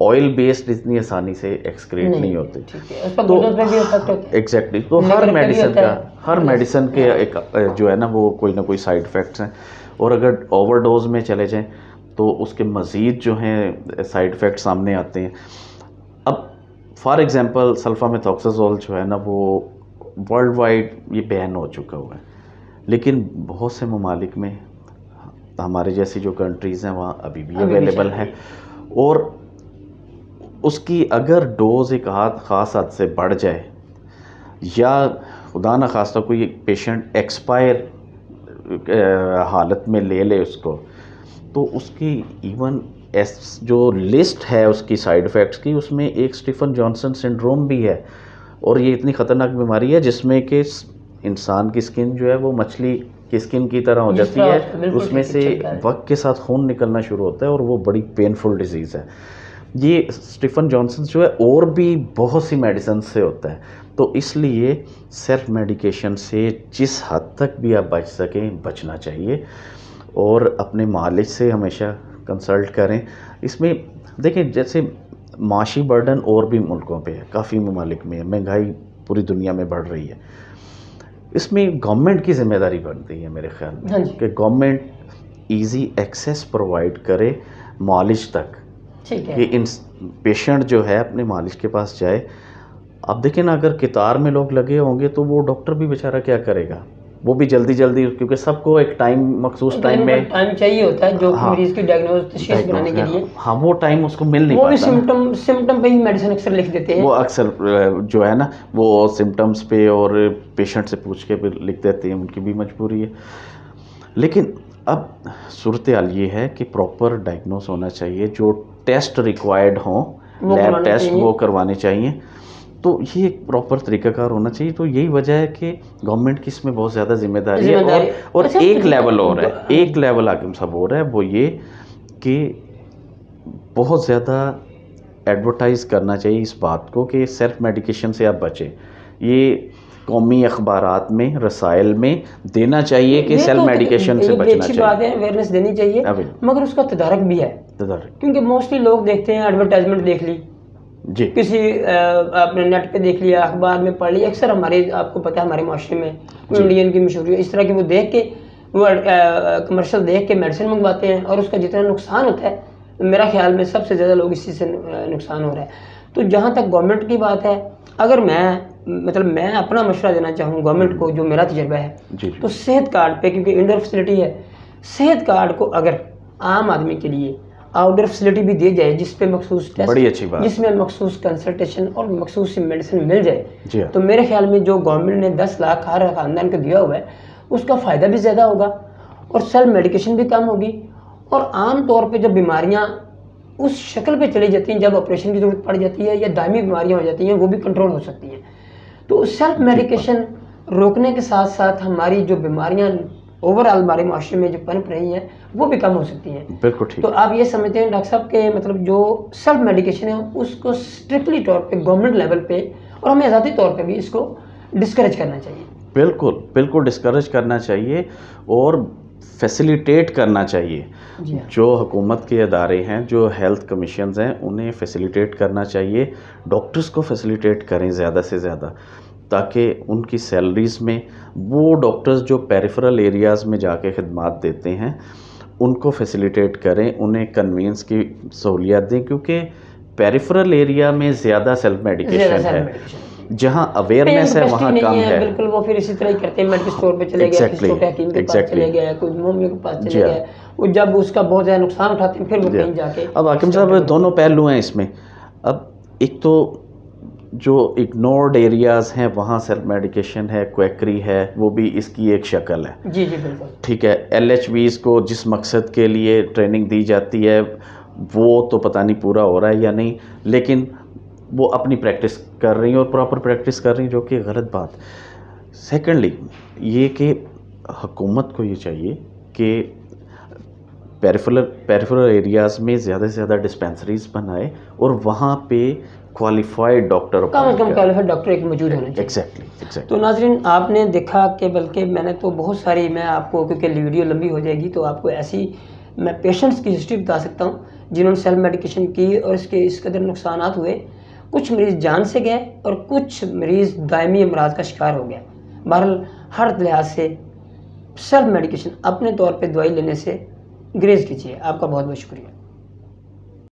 Oil based اتنی آسانی سے ایکسکریٹ نہیں ہوتے. ایگزیکٹلی. تو ہر میڈیسن کے ایک جو ہے نا وہ کوئی نہ کوئی سائڈ افیکٹس ہیں, اور اگر اوور ڈوز میں چلے جائیں تو اس کے مزید جو ہیں سائڈ افیکٹ سامنے آتے ہیں. اب فار ایگزامپل سلفامیتھوکسازول جو ہے نا وہ ورلڈ وائڈ یہ بین ہو چکا ہوا ہے, لیکن بہت سے ممالک میں ہمارے جیسی جو کنٹریز ہیں وہاں ابھی بھی اویلیبل ہے, اور اس کی اگر ڈوز ایک خاص حد سے بڑھ جائے یا خدا نخواستہ کوئی پیشنٹ ایکسپائر حالت میں لے لے اس کو, تو اس کی ایون جو لسٹ ہے اس کی سائیڈ افیکٹس کی, اس میں ایک اسٹیفن جانسن سنڈروم بھی ہے, اور یہ اتنی خطرناک بیماری ہے جس میں کہ انسان کی اسکن جو ہے وہ مچھلی کی اسکن کی طرح ہو جاتی ہے, اس میں سے وقت کے ساتھ خون نکلنا شروع ہوتا ہے اور وہ بڑی پینفل ڈیزیز ہے. یہ اسٹیفن جانسن جو ہے اور بھی بہت سی میڈیسن سے ہوتا ہے, تو اس لیے سیلف میڈیکیشن سے جس حد تک بھی آپ بچ سکیں بچنا چاہیے, اور اپنے معالج سے ہمیشہ کنسلٹ کریں. اس میں دیکھیں جیسے معاشی برڈن اور بھی ملکوں پہ ہے, کافی ممالک میں مہنگائی پوری دنیا میں بڑھ رہی ہے, اس میں گورنمنٹ کی ذمہ داری بنتی ہے میرے خیال میں کہ گورنمنٹ ایزی ایکسیس پرووائڈ کرے معالج تک, کہ ان پیشنٹ جو ہے اپنے معالج کے پاس جائے. اب دیکھیں نا اگر قطار میں لوگ لگے ہوں گے تو وہ ڈاکٹر بھی بیچارہ کیا کرے گا, وہ بھی جلدی کیونکہ سب کو ایک مخصوص ٹائم میں چاہیے ہوتا ہے جو مریض کی ڈائگنوز تشخیص بنانے کے لیے. ہاں وہ ٹائم اس کو مل نہیں پاتا, وہ بھی سمٹم پہ ہی میڈیسن اکثر لکھ دیتے ہیں, وہ اکثر جو ہے نا وہ سمٹمز پہ اور پیشنٹ سے پوچھ کے پھر لکھ دیتے ہیں, ان کی بھی مجبوری ہے. لیکن اب صورتحال یہ ہے کہ پراپر ڈائگنوز ہونا چاہیے, جو ٹیسٹ ریکوائرڈ ہوں لیب ٹیسٹ وہ کروانے چاہیے, تو یہ ایک پراپر طریقہ کار ہونا چاہیے. تو یہی وجہ ہے کہ گورنمنٹ کی اس میں بہت زیادہ ذمہ داری ہے, اور ایک لیول اور ہے, ایک لیول حاکم صاحب ہو رہا ہے, وہ یہ کہ بہت زیادہ ایڈورٹائز کرنا چاہیے اس بات کو کہ سیلف میڈیکیشن سے آپ بچیں. یہ قومی اخبارات میں رسائل میں دینا چاہیے کہ سیلف میڈیکیشن سے بچنا چاہیے. اچھی بات ہے, اویئرنیس دینی چاہیے, مگر اس کا تدارک بھی ہے, کیونکہ موسٹلی لوگ دیکھتے ہیں ایڈورٹائزمنٹ دیکھ لی جی, کسی آپ نے نیٹ پہ دیکھ لیا, اخبار میں پڑھ لیا, اکثر ہمارے آپ کو پتہ ہے ہمارے معاشرے میں انڈین کی مشہوری ہے اس طرح کی, وہ دیکھ کے وہ کمرشل دیکھ کے میڈیسن منگواتے ہیں, اور اس کا جتنا نقصان ہوتا ہے میرا خیال میں سب سے زیادہ لوگ اسی سے نقصان ہو رہا ہے. تو جہاں تک گورنمنٹ کی بات ہے, اگر میں اپنا مشورہ دینا چاہوں گورنمنٹ کو, جو میرا تجربہ ہے, تو صحت کارڈ پہ, کیونکہ انڈور فیسلٹی ہے, صحت کارڈ کو اگر عام آدمی کے لیے آؤٹ ڈور فیسلٹی بھی دی جائے جس پہ مخصوص ٹیسٹ, بڑی اچھی بات, جس میں مخصوص کنسلٹیشن اور مخصوص میڈیسن مل جائے, تو میرے خیال میں جو گورنمنٹ نے 10 لاکھ ہر خاندان کو دیا ہوا ہے اس کا فائدہ بھی زیادہ ہوگا, اور سیلف میڈیکیشن بھی کم ہوگی, اور عام طور پہ جب بیماریاں اس شکل پہ چلی جاتی ہیں, جب آپریشن کی ضرورت پڑ جاتی ہے یا دائمی بیماریاں ہو جاتی ہیں, وہ بھی کنٹرول ہو سکتی ہیں. تو سیلف میڈیکیشن روکنے کے ساتھ ساتھ ہماری جو بیماریاں اوور آل ہمارے معاشرے میں جو پنپ رہی ہیں وہ بھی کم ہو سکتی ہیں. بالکل ٹھیک. تو آپ یہ سمجھتے ہیں ڈاکٹر صاحب کہ مطلب جو سیلف میڈیکیشن ہے اس کو اسٹرکٹلی طور پہ گورنمنٹ لیول پہ اور ہمیں ذاتی طور پہ بھی اس کو ڈسکریج کرنا چاہیے. بالکل ڈسکریج کرنا چاہیے اور فیسیلیٹیٹ کرنا چاہیے. جو حکومت کے ادارے ہیں, جو ہیلتھ کمیشنز ہیں, انہیں فیسیلیٹیٹ کرنا چاہیے, ڈاکٹرز کو فیسیلیٹیٹ کریں زیادہ سے زیادہ, تاکہ ان کی سیلریز میں وہ ڈاکٹرز جو پیریفرل ایریاز میں جا کے خدمات دیتے ہیں ان کو فیسیلیٹیٹ کریں, انہیں کنوینس کی سہولیات دیں, کیونکہ پیریفرل ایریا میں زیادہ سیلف میڈیکیشن ہے, جہاں اویئرنیس ہے وہاں کم ہے. بالکل, وہ پھر اسی طرح ہی کرتے ہیں, میڈیکل اسٹور پہ چلے گئے, کسی چھوٹے حکیم کے پاس چلے گئے, کوئی مومی کے پاس چلے گئے, وہ جب اس کا بہت زیادہ نقصان اٹھاتے ہیں پھر وہ کہیں جا کے. اب حاکم صاحب دونوں پہلو ہیں اس میں. اب ایک تو جو اگنورڈ ایریاز ہیں وہاں سیلف میڈیکیشن ہے, کویکری ہے, وہ بھی اس کی ایک شکل ہے. جی بالکل ٹھیک ہے. LHVs کو جس مقصد کے لیے ٹریننگ دی جاتی ہے وہ تو پتہ نہیں پورا ہو رہا ہے یا نہیں, لیکن وہ اپنی پریکٹس کر رہی ہیں اور پراپر پریکٹس کر رہی ہیں, جو کہ غلط بات. سیکنڈلی یہ کہ حکومت کو یہ چاہیے کہ پیریفرل ایریاز میں زیادہ سے زیادہ ڈسپینسریز بنائے اور وہاں پہ کوالیفائڈ ڈاکٹر, کم از کم کوالیفائڈ ڈاکٹر ایک موجود ہونا چاہیے. ایگزیکٹلی. تو ناظرین آپ نے دیکھا کہ بلکہ میں نے تو بہت ساری, میں آپ کو کیونکہ ویڈیو لمبی ہو جائے گی تو آپ کو ایسی میں پیشنٹس کی ہسٹری بتا سکتا ہوں جنہوں نے سیلف میڈیکیشن کی اور اس کے اس قدر نقصانات ہوئے. کچھ مریض جان سے گئے اور کچھ مریض دائمی امراض کا شکار ہو گیا. بہرحال ہر لحاظ سے سیلف میڈیکیشن اپنے طور پہ دوائی لینے سے گریز کیجیے. آپ کا بہت بہت شکریہ.